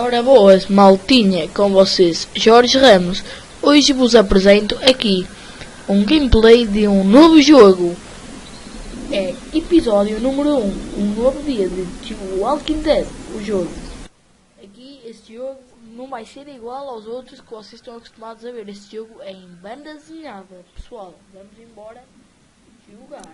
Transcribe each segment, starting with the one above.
Ora boas, maltinha, com vocês, Jorge Ramos. Hoje vos apresento aqui um gameplay de um novo jogo. É episódio número 1, um novo dia de Halking, o jogo. Aqui, este jogo não vai ser igual aos outros que vocês estão acostumados a ver. Este jogo é em banda desenhada. Pessoal, vamos embora jogar.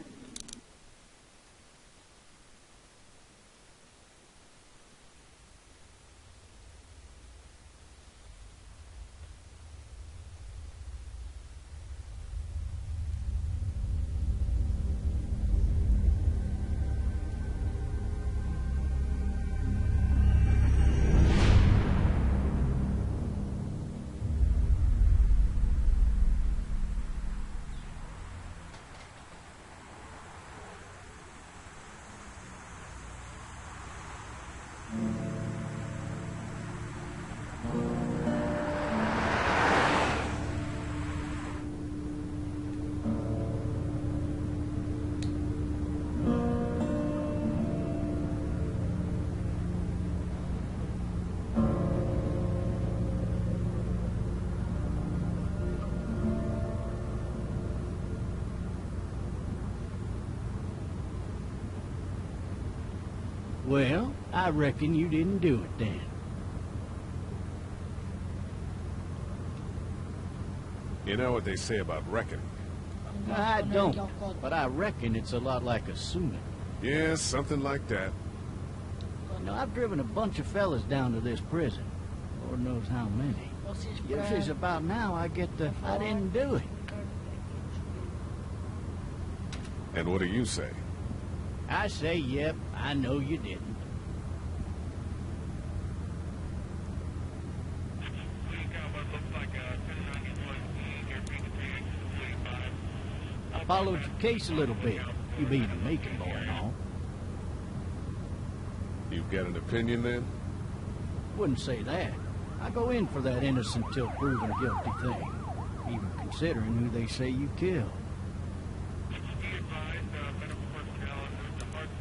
Well, I reckon you didn't do it then. You know what they say about reckoning? I don't, but I reckon it's a lot like assuming. Yeah, something like that. You know, I've driven a bunch of fellas down to this prison. Lord knows how many. Usually it's about now I get the, I didn't do it. And what do you say? I say, yep, I know you didn't. I followed your case a little bit. You being a Macon boy and all. You got an opinion then? Wouldn't say that. I go in for that innocent till proven guilty thing. Even considering who they say you killed.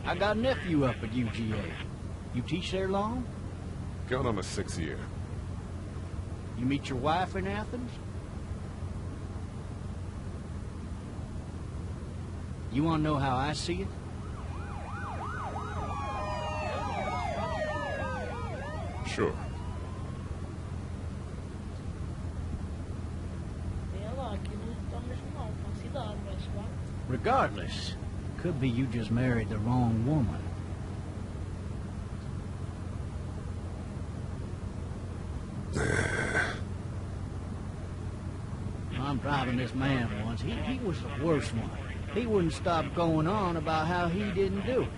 I got a nephew up at UGA. You teach there long? Going on my 6th year. You meet your wife in Athens? You want to know how I see it? Sure. Regardless, could be you just married the wrong woman. I'm driving this man once. He was the worst one. He wouldn't stop going on about how he didn't do it.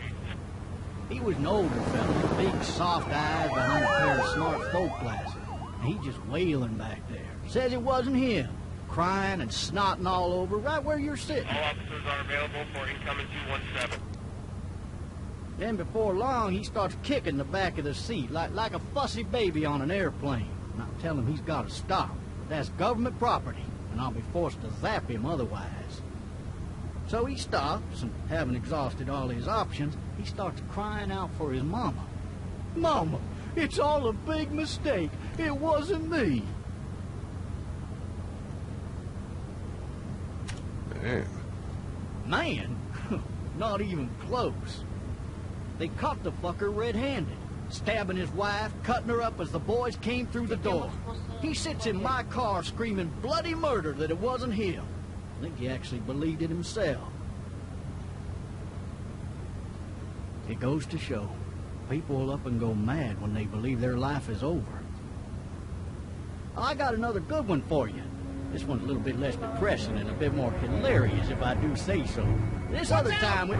He was an older fella, big soft eyes behind a pair of smart folk glasses. And he just wailing back there. Says it wasn't him. Crying and snotting all over right where you're sitting. All officers are available for incoming 217. Then before long, he starts kicking the back of the seat like a fussy baby on an airplane. And I tell him he's got to stop. That's government property, and I'll be forced to zap him otherwise. So he stops, and having exhausted all his options, he starts crying out for his mama. Mama, it's all a big mistake. It wasn't me. Man. Man? Not even close. They caught the fucker red-handed, stabbing his wife, cutting her up as the boys came through the door. He sits in my car screaming bloody murder that it wasn't him. I think he actually believed it himself. It goes to show, people will up and go mad when they believe their life is over. I got another good one for you. This one's a little bit less depressing and a bit more hilarious, if I do say so. This other time we...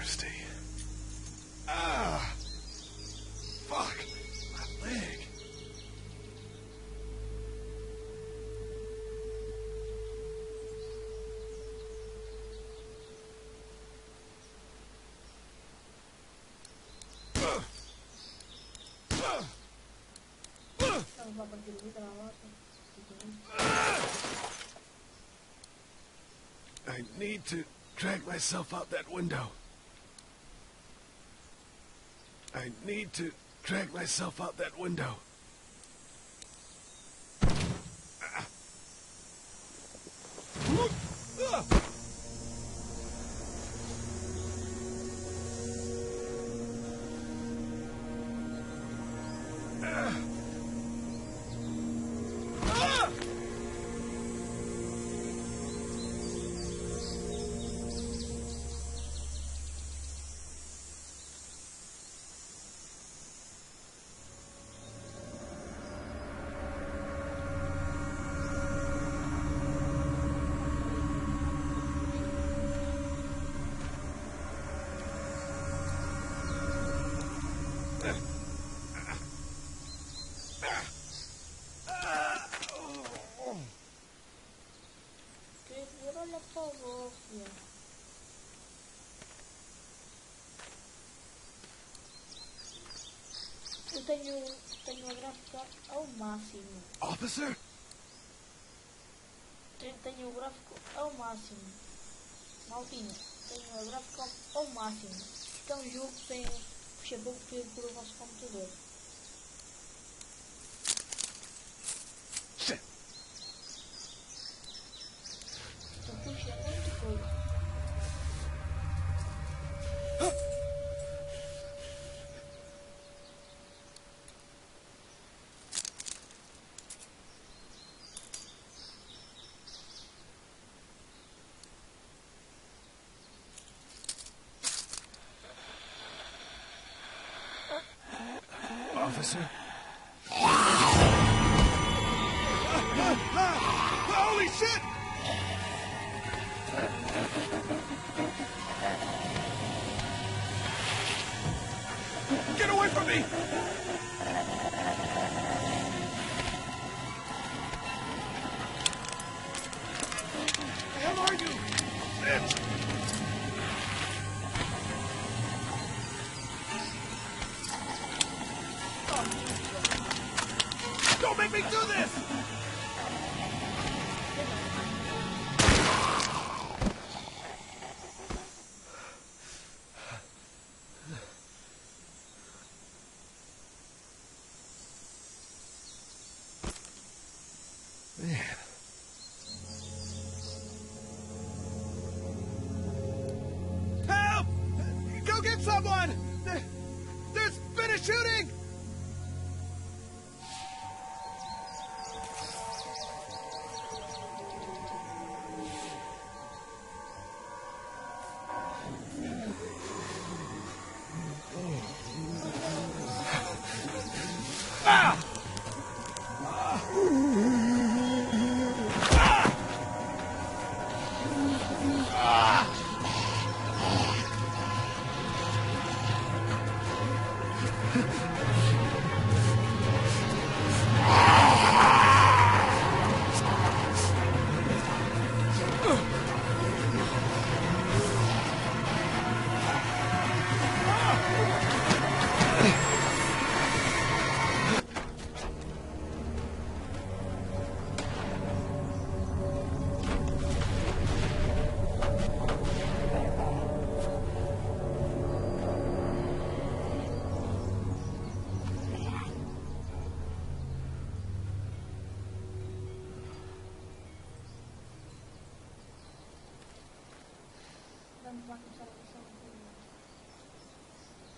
thirsty. Ah! Fuck! My leg. I need to drag myself out that window. I need to drag myself out that window. Olha por favor, filha. Eu tenho a gráfica ao máximo. Officer? Tenho o gráfico ao máximo. Maltinha, tenho a gráfica ao máximo. Isto é um jogo que tem puxa pouco feito por o vosso computador. Shit. Isto puxa muita coisa. Officer? Holy shit! Get away from me! The hell are you? Bitch! Don't make me do this! Man. Help! Go get someone! There's been a shooting!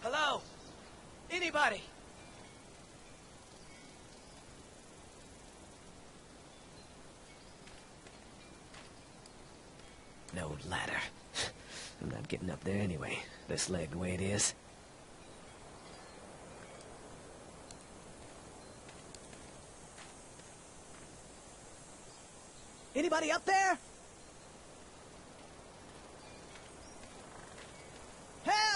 Hello? Anybody? No ladder. I'm not getting up there anyway. This leg the way it is. Anybody up there? Help!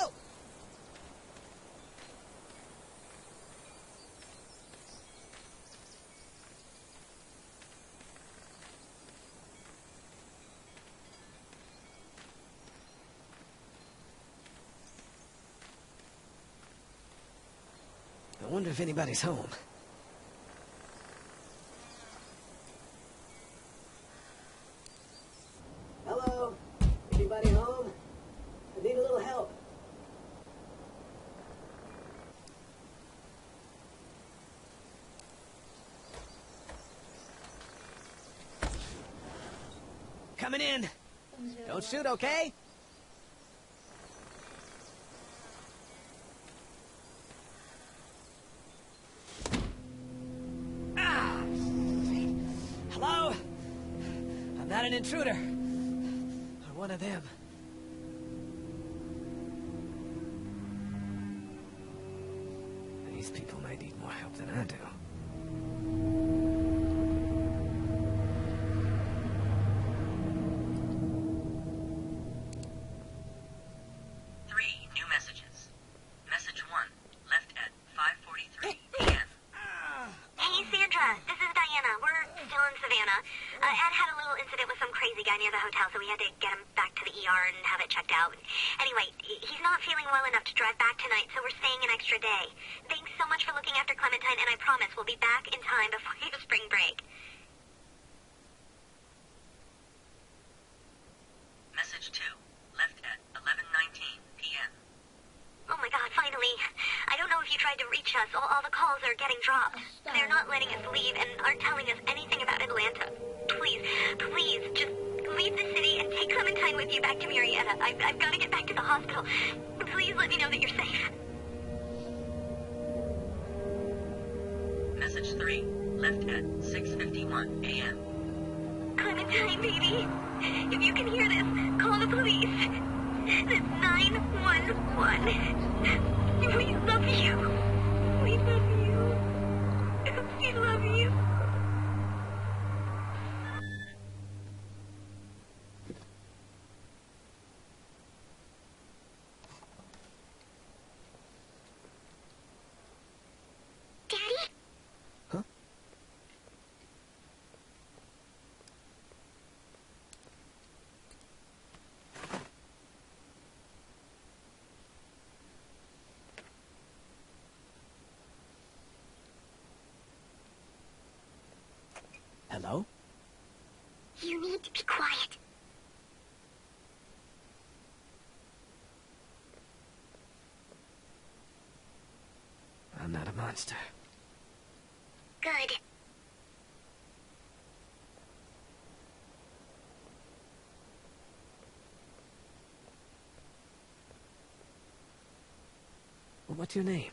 wonder if anybody's home. Hello? Anybody home? I need a little help. Coming in. Don't shoot, okay? Hello? I'm not an intruder. Or one of them. These people might need more help than I do. Near the hotel, so we had to get him back to the ER and have it checked out. Anyway, he's not feeling well enough to drive back tonight, so we're staying an extra day. Thanks so much for looking after Clementine, and I promise we'll be back in time before your spring break. Message 2, left at 11:19 p.m. Oh my god, finally. I don't know if you tried to reach us. All the calls are getting dropped. They're not letting us leave and aren't telling us anything about Atlanta. Please, just leave the city and take Clementine with you back to Marietta. I've got to get back to the hospital. Please let me know that you're safe. Message 3, left at 6:51 a.m. Clementine, baby. If you can hear this, call the police. That's 911. We love you. We love you. We love you. Hello? You need to be quiet. I'm not a monster. Good. Well, what's your name?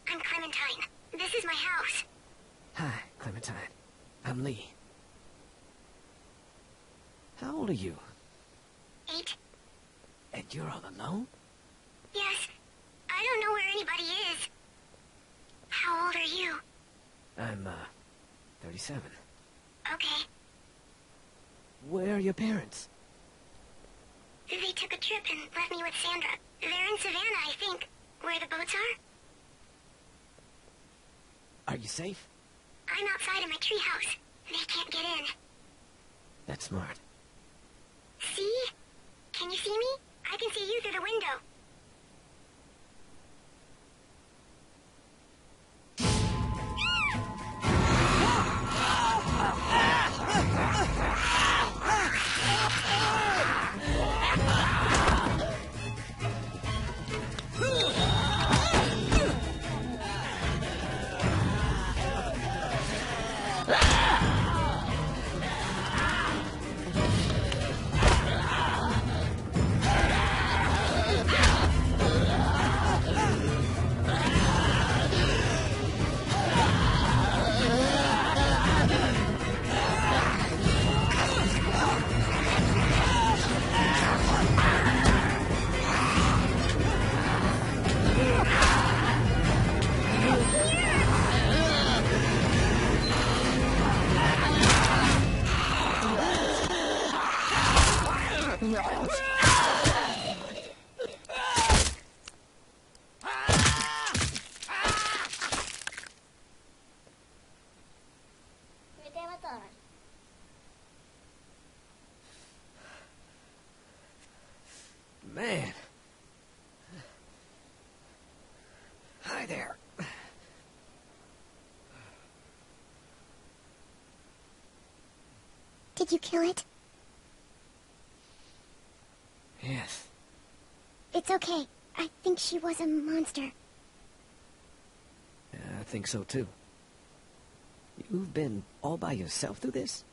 I'm Clementine. This is my house. Hi, Clementine. I'm Lee. How old are you? 8. And you're all alone? Yes. I don't know where anybody is. How old are you? I'm, 37. Okay. Where are your parents? They took a trip and left me with Sandra. They're in Savannah, I think. Where the boats are? Are you safe? I'm outside in my treehouse. They can't get in. That's smart. See? Can you see me? I can see you through the window. Man. Hi there. Did you kill it? Yes. It's okay. I think she was a monster. I think so, too. You've been all by yourself through this?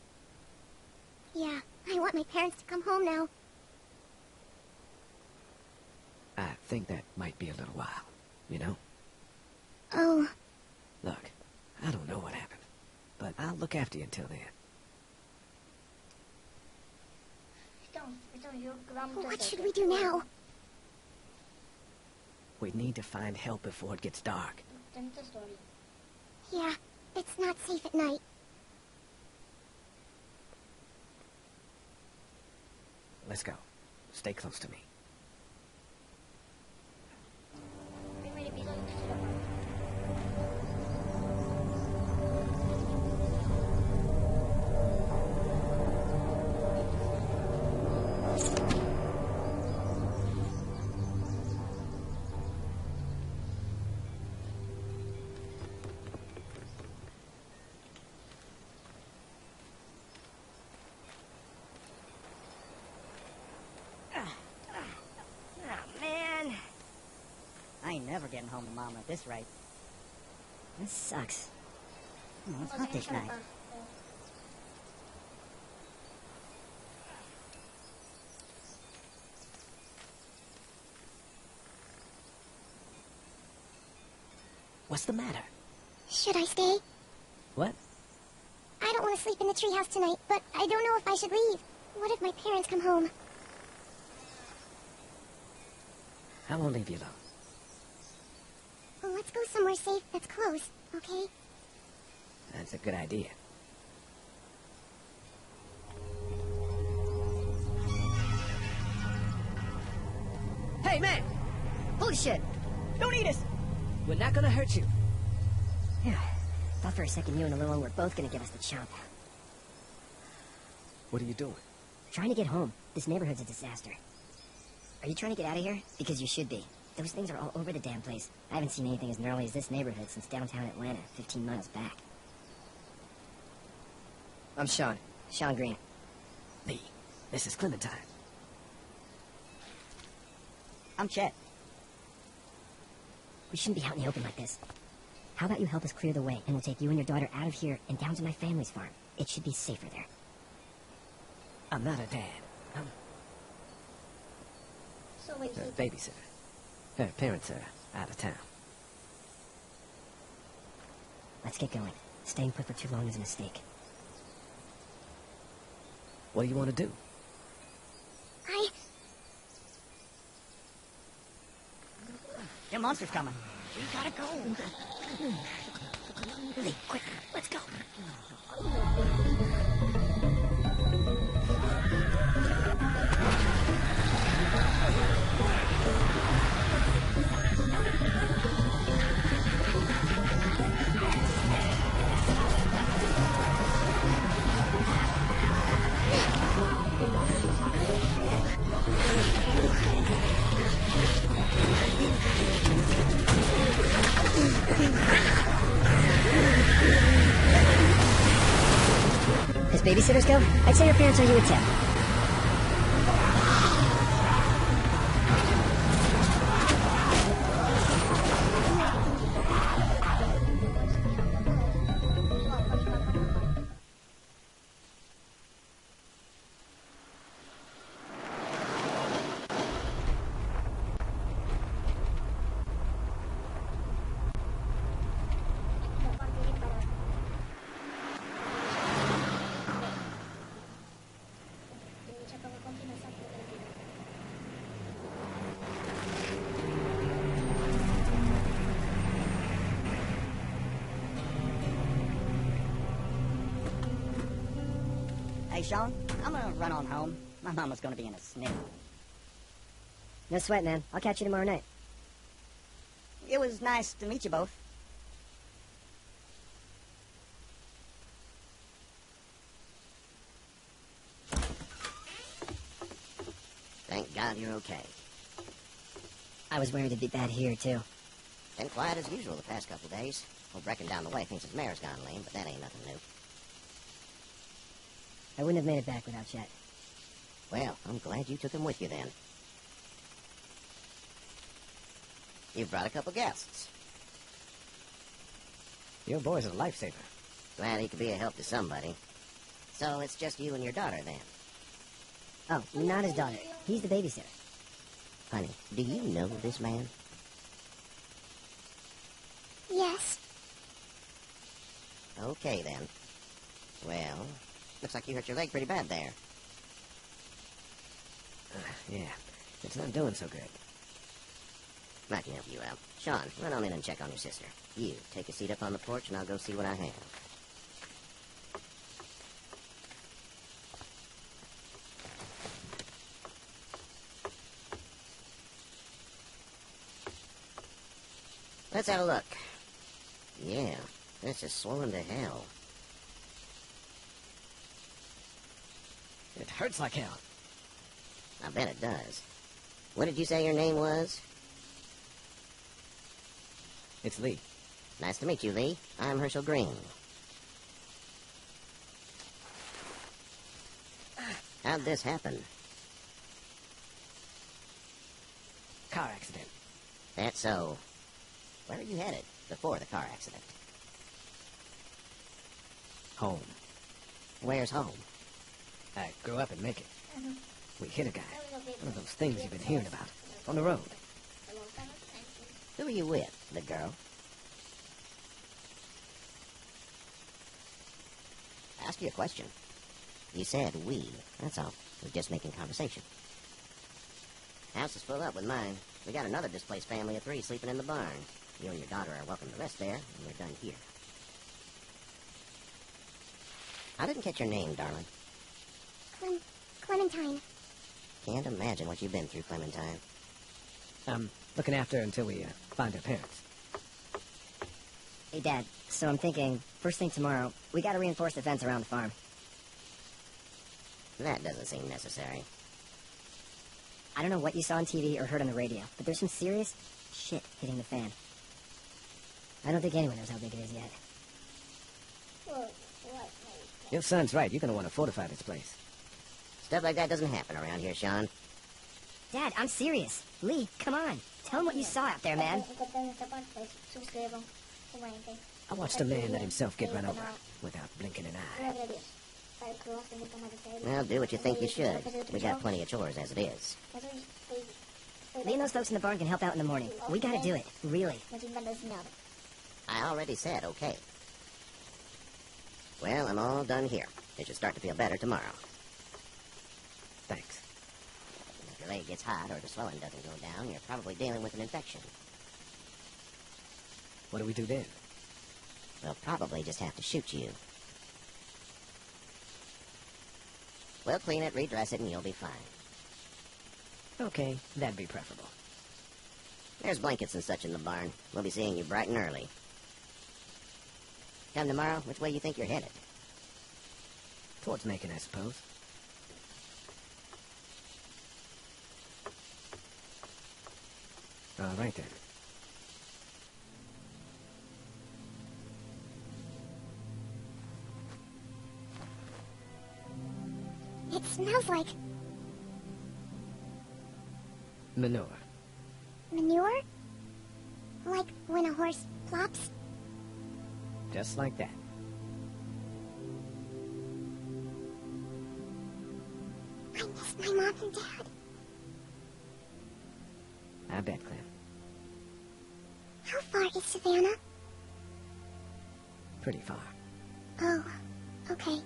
Yeah, I want my parents to come home now. I think that might be a little while, you know? Oh. Look, I don't know what happened, but I'll look after you until then. What should we do now? We need to find help before it gets dark. Yeah, it's not safe at night. Let's go. Stay close to me. I ain't never getting home to Mom at this rate. This sucks. It's hot this night. What's the matter? Should I stay? What? I don't want to sleep in the treehouse tonight, but I don't know if I should leave. What if my parents come home? I won't leave you alone. Well, let's go somewhere safe that's close, okay? That's a good idea. Hey, man! Holy shit! Don't eat us! We're not gonna hurt you. Yeah. Thought for a second you and the little one were both gonna give us the chomp. What are you doing? Trying to get home. This neighborhood's a disaster. Are you trying to get out of here? Because you should be. Those things are all over the damn place. I haven't seen anything as gnarly as this neighborhood since downtown Atlanta, 15 miles back. I'm Sean. Sean Green. Lee, this is Clementine. I'm Chet. We shouldn't be out in the open like this. How about you help us clear the way, and we'll take you and your daughter out of here and down to my family's farm. It should be safer there. I'm not a dad. I'm a babysitter. Her parents are out of town. Let's get going. Staying put for too long is a mistake. What do you want to do? Your monster's coming. We gotta go. Lee, quick, let's go. As babysitters go, I'd say your parents owe you a tip. Hey, Sean, I'm gonna run on home. My mama's gonna be in a snip. No sweat, man. I'll catch you tomorrow night. It was nice to meet you both. Thank God you're okay. I was worried it'd be bad here, too. Been quiet as usual the past couple days. Old Brecken down the way thinks his mare's gone lame, but that ain't nothing new. I wouldn't have made it back without Chet. Well, I'm glad you took him with you then. You brought a couple guests. Your boy's a lifesaver. Glad he could be a help to somebody. So it's just you and your daughter then? Oh, not his daughter. He's the babysitter. Honey, do you know this man? Yes. Okay then. Well, looks like you hurt your leg pretty bad there. Yeah, it's not doing so good. I can help you out. Sean, run on in and check on your sister. You, take a seat up on the porch and I'll go see what I have. Let's have a look. Yeah, this is swollen to hell. It hurts like hell. I bet it does. What did you say your name was? It's Lee. Nice to meet you, Lee. I'm Herschel Green. How'd this happen? Car accident. That's so. Where were you headed before the car accident? Home. Where's home? I grew up in Macon. We hit a guy. One of those things you've been hearing about. On the road. Who are you with? The girl? Ask you a question. You said we. That's all. We're just making conversation. House is full up with mine. We got another displaced family of 3 sleeping in the barn. You and your daughter are welcome to rest there, and we're done here. I didn't catch your name, darling. Clementine. Can't imagine what you've been through, Clementine. Looking after her until we find her parents. Hey, Dad, so I'm thinking, first thing tomorrow, we gotta reinforce the fence around the farm. That doesn't seem necessary. I don't know what you saw on TV or heard on the radio, but there's some serious shit hitting the fan. I don't think anyone knows how big it is yet. Your son's right. You're gonna want to fortify this place. Stuff like that doesn't happen around here, Sean. Dad, I'm serious. Lee, come on. Tell him what you saw out there, man. I watched a man let himself get run over without blinking an eye. Well, do what you think you should. We got plenty of chores as it is. Lee and those folks in the barn can help out in the morning. We gotta do it, really. I already said okay. Well, I'm all done here. You should start to feel better tomorrow. Thanks. If your leg gets hot or the swelling doesn't go down, you're probably dealing with an infection. What do we do then? We'll probably just have to shoot you. We'll clean it, redress it, and you'll be fine. Okay, that'd be preferable. There's blankets and such in the barn. We'll be seeing you bright and early. Come tomorrow, which way you think you're headed? Towards Macon, I suppose. All right, then. It smells like Manure. manure? Like when a horse plops? Just like that. I miss my mom and dad. I bet, Clem. How far is Savannah? Pretty far. Oh, okay.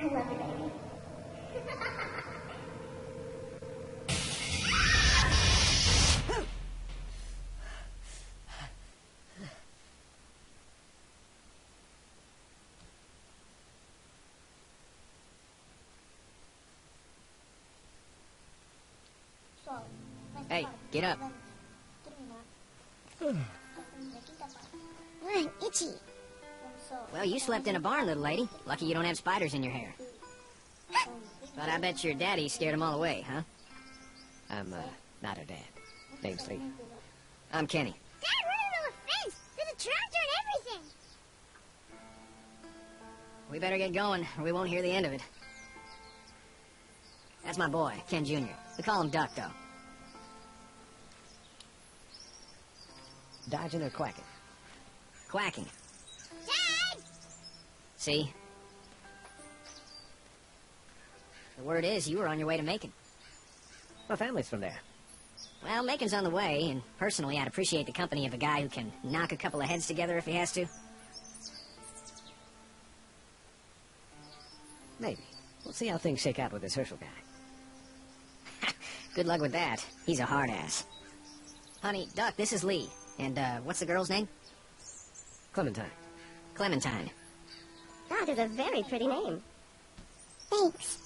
I love you, baby. Hey, get up. I'm itchy. Well, you slept in a barn, little lady. Lucky you don't have spiders in your hair. But I bet your daddy scared them all away, huh? I'm, not her dad. Name's Lee. I'm Kenny. Dad, we're in the middle of a fence. There's a tractor and everything. We better get going, or we won't hear the end of it. That's my boy, Ken Jr. We call him Duck, though. Dodging or quacking? Quacking. Dad! See? The word is you were on your way to Macon. My family's from there. Well, Macon's on the way, and personally I'd appreciate the company of a guy who can knock a couple of heads together if he has to. Maybe. We'll see how things shake out with this Herschel guy. Good luck with that. He's a hard ass. Honey, Duck, this is Lee. And, what's the girl's name? Clementine. Clementine. That is a very pretty name. Thanks.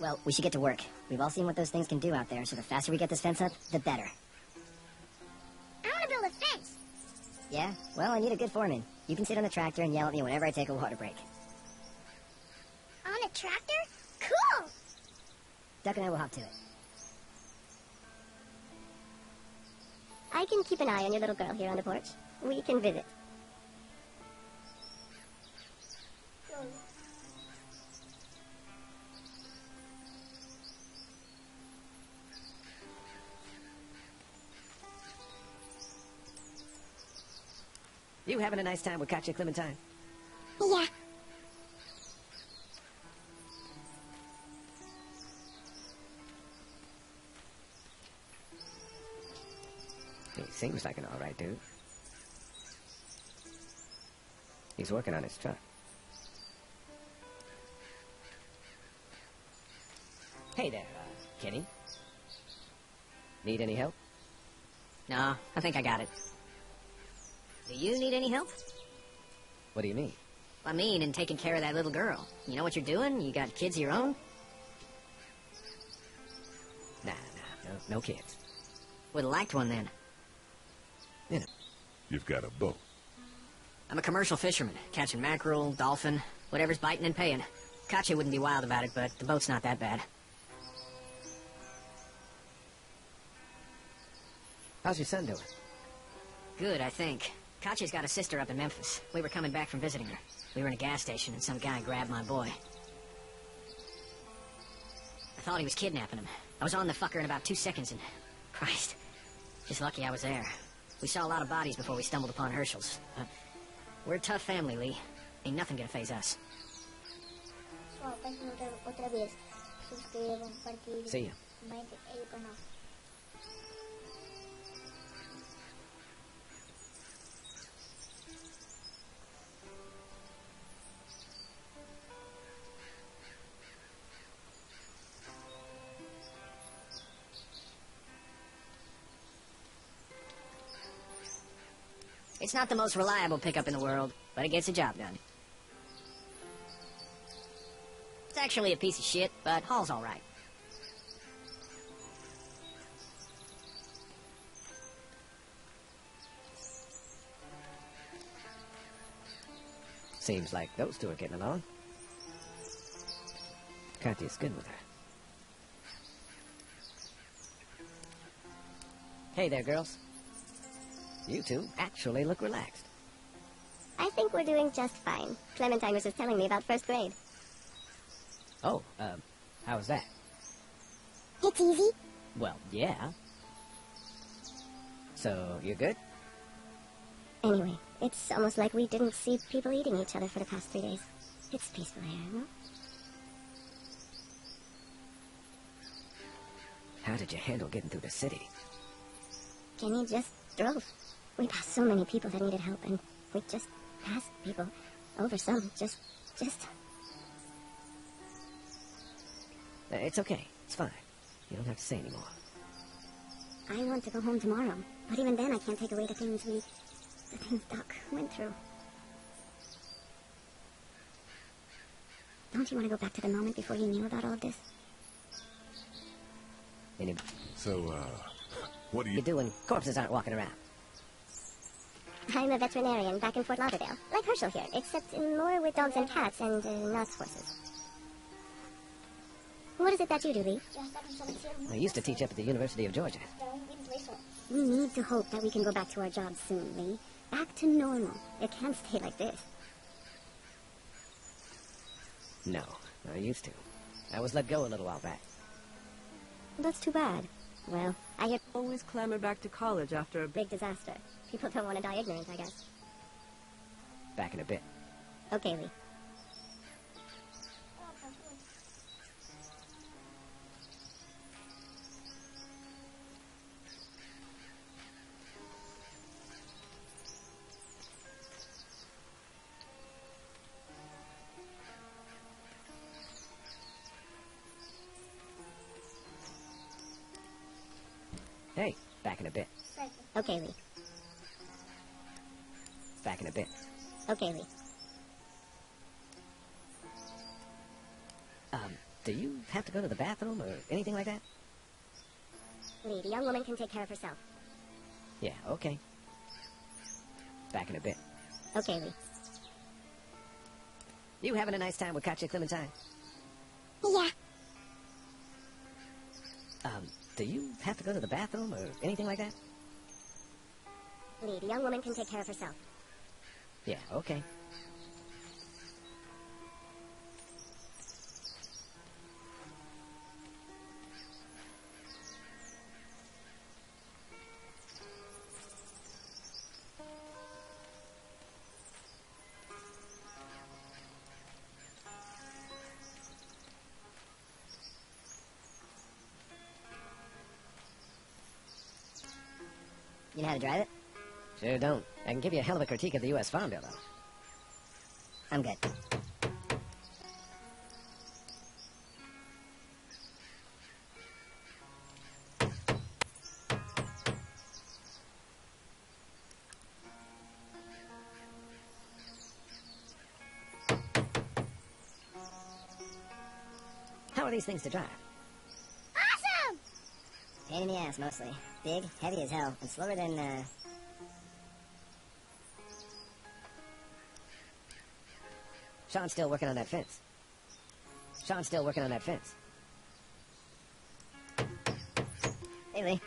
Well, we should get to work. We've all seen what those things can do out there, so the faster we get this fence up, the better. I want to build a fence. Yeah? Well, I need a good foreman. You can sit on the tractor and yell at me whenever I take a water break. On a tractor? Cool! Duck and I will hop to it. I can keep an eye on your little girl here on the porch. We can visit. You having a nice time with Katya, Clementine? Yeah. He seems like an alright dude. He's working on his truck. Hey there, Kenny. Need any help? No, I think I got it. Do you need any help? What do you mean? I mean, in taking care of that little girl. You know what you're doing? You got kids of your own? Nah, no kids. Would've liked one then. You know. You've got a boat. I'm a commercial fisherman, catching mackerel, dolphin, whatever's biting and paying. Katya wouldn't be wild about it, but the boat's not that bad. How's your son doing? Good, I think. Katya's got a sister up in Memphis. We were coming back from visiting her. We were in a gas station and some guy grabbed my boy. I thought he was kidnapping him. I was on the fucker in about 2 seconds and... Christ. Just lucky I was there. We saw a lot of bodies before we stumbled upon Herschel's. We're a tough family, Lee. Ain't nothing gonna faze us. Subscrevam, partilhem. See ya. Comentem aí o canal. It's not the most reliable pickup in the world, but it gets the job done. It's actually a piece of shit, but haul's all right. Seems like those two are getting along. Katya's good with her. Hey there, girls. You two actually look relaxed. I think we're doing just fine. Clementine was just telling me about first grade. Oh, how was that? It's easy. Well, yeah. So, you're good? Anyway, it's almost like we didn't see people eating each other for the past 3 days. It's peaceful here, no? How did you handle getting through the city? Kenny just drove. We passed so many people that needed help, and we just passed people over some. Just... It's okay. It's fine. You don't have to say anymore. I want to go home tomorrow, but even then I can't take away the things Doc went through. Don't you want to go back to the moment before you knew about all of this? So, what do you do when corpses aren't walking around? I'm a veterinarian back in Fort Lauderdale, like Herschel here, except more with dogs and cats and not horses. What is it that you do, Lee? I used to teach up at the University of Georgia. We need to hope that we can go back to our jobs soon, Lee. Back to normal. It can't stay like this. No, I used to. I was let go a little while back. That's too bad. Well, I hear always clamor back to college after a big disaster. People don't want to die ignorant, I guess. Back in a bit. Okay, Lee. Hey, back in a bit. Okay, Lee. Back in a bit. Okay, Lee. Do you have to go to the bathroom or anything like that? Lee, the young woman can take care of herself. Yeah, okay. Back in a bit. Okay, Lee. You having a nice time with Katya Clementine? Yeah. Do you have to go to the bathroom or anything like that? Lee, the young woman can take care of herself. Yeah, okay. You know how to drive it? Sure don't. I can give you a hell of a critique of the U.S. Farm Bill, though. I'm good. How are these things to drive? Awesome! Pain in the ass, mostly. Big, heavy as hell, and slower than, Sean's still working on that fence. Sean's still working on that fence. Hey, Lee.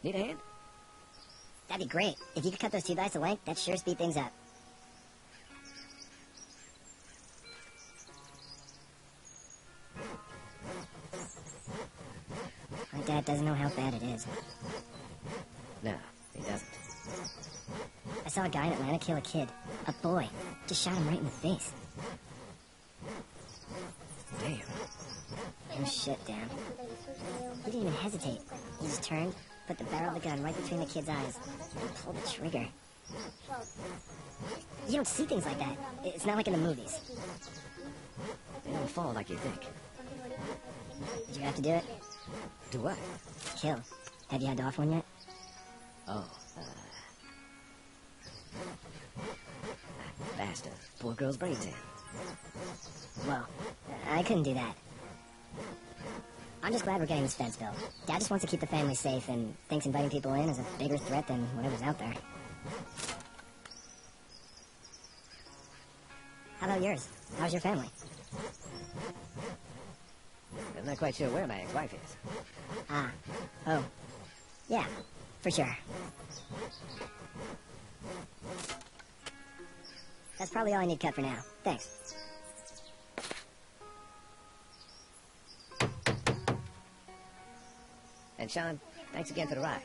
Need a hand? That'd be great. If you could cut those two dice a length, that'd sure speed things up. My dad doesn't know how bad it is. No, he doesn't. I saw a guy in Atlanta kill a kid. A boy. Just shot him right in the face. Damn. No shit, Dan. He didn't even hesitate. He just turned, put the barrel of the gun right between the kid's eyes, and pulled the trigger. You don't see things like that. It's not like in the movies. They don't fall like you think. Did you have to do it? Do what? Kill. Have you had to offer one yet? Oh, I bashed a poor girl's brains in. Well, I couldn't do that. I'm just glad we're getting this fence built. Dad just wants to keep the family safe and thinks inviting people in is a bigger threat than whatever's out there. How about yours? How's your family? I'm not quite sure where my ex-wife is. Ah. Oh. Yeah, for sure. That's probably all I need cut for now. Thanks. And Sean, thanks again for the ride.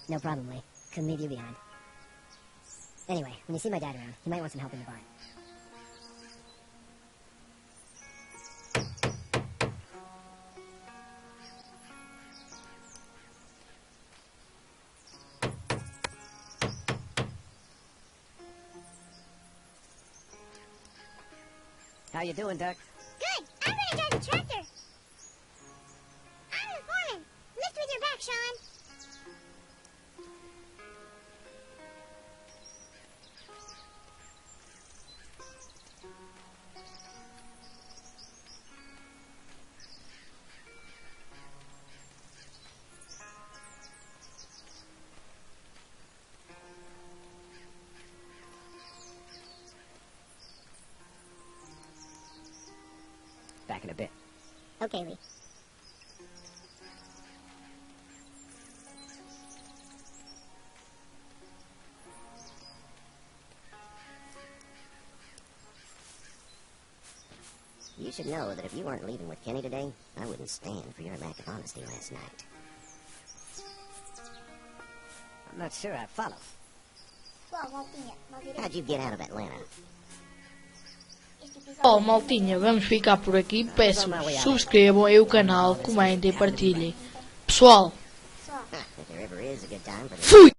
No problem, Lee. Couldn't leave you behind. Anyway, when you see my dad around, he might want some help in the barn. How you doing, Duck? Good! I'm gonna drive the tractor! I'm the foreman! Lift with your back, Sean! Okay, Lee. You should know that if you weren't leaving with Kenny today, I wouldn't stand for your lack of honesty last night. I'm not sure I follow. How'd you get out of Atlanta? Bom, maltinha, vamos ficar por aqui. Peço, subscrevam aí o canal, comentem e partilhem. Pessoal, fui!